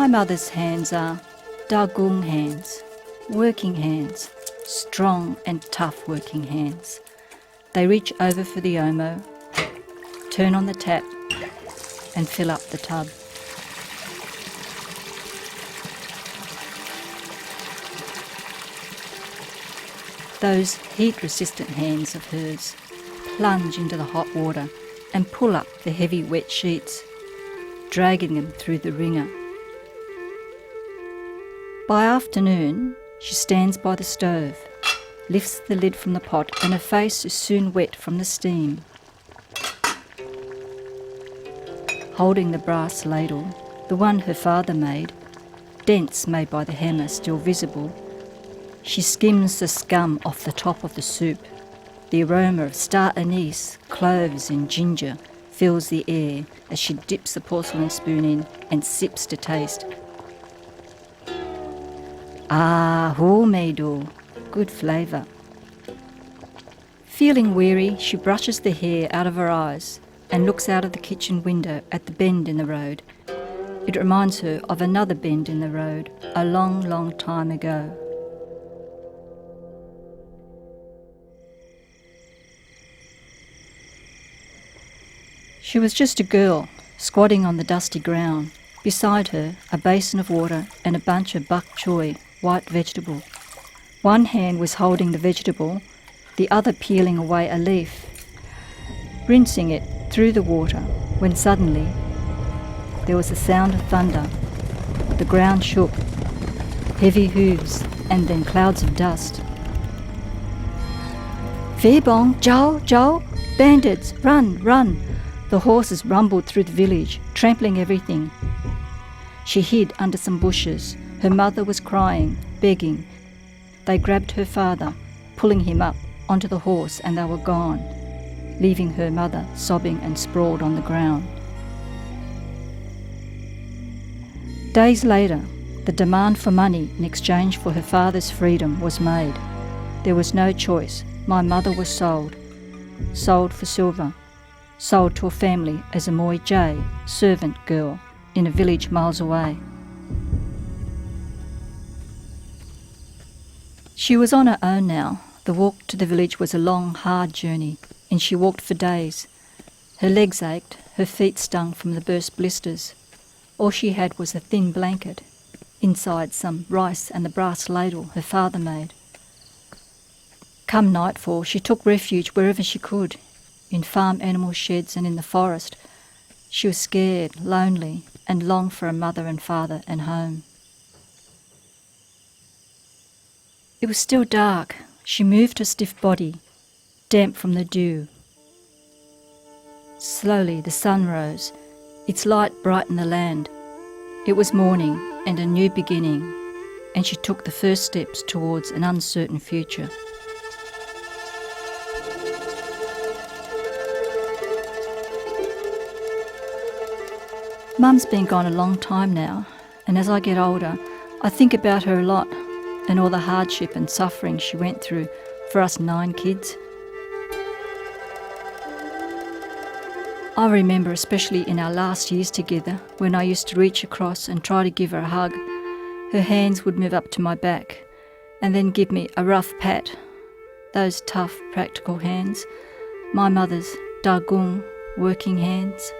My mother's hands are dagung hands, working hands, strong and tough working hands. They reach over for the omo, turn on the tap and fill up the tub. Those heat-resistant hands of hers plunge into the hot water and pull up the heavy wet sheets, dragging them through the wringer. By afternoon, she stands by the stove, lifts the lid from the pot, and her face is soon wet from the steam. Holding the brass ladle, the one her father made, dents made by the hammer still visible, she skims the scum off the top of the soup. The aroma of star anise, cloves and ginger fills the air as she dips the porcelain spoon in and sips to taste. Ah, homemade, good flavour. Feeling weary, she brushes the hair out of her eyes and looks out of the kitchen window at the bend in the road. It reminds her of another bend in the road a long, long time ago. She was just a girl, squatting on the dusty ground. Beside her, a basin of water and a bunch of bok choy, white vegetable. One hand was holding the vegetable, the other peeling away a leaf, rinsing it through the water, when suddenly there was a sound of thunder. The ground shook, heavy hooves, and then clouds of dust. Febong, Zhao, Zhao, bandits, run, run! The horses rumbled through the village, trampling everything. She hid under some bushes. Her mother was crying, begging. They grabbed her father, pulling him up onto the horse, and they were gone, leaving her mother sobbing and sprawled on the ground. Days later, the demand for money in exchange for her father's freedom was made. There was no choice. My mother was sold for silver, sold to a family as a Moi Jay, servant girl, in a village miles away. She was on her own now. The walk to the village was a long, hard journey, and she walked for days. Her legs ached, her feet stung from the burst blisters. All she had was a thin blanket, inside some rice and the brass ladle her father made. Come nightfall, she took refuge wherever she could, in farm animal sheds and in the forest. She was scared, lonely, and longed for a mother and father and home. It was still dark. She moved her stiff body, damp from the dew. Slowly the sun rose. Its light brightened the land. It was morning and a new beginning, and she took the first steps towards an uncertain future. Mum's been gone a long time now, and as I get older, I think about her a lot and all the hardship and suffering she went through for us 9 kids. I remember especially in our last years together when I used to reach across and try to give her a hug. Her hands would move up to my back and then give me a rough pat. Those tough, practical hands, my mother's dagung, working hands.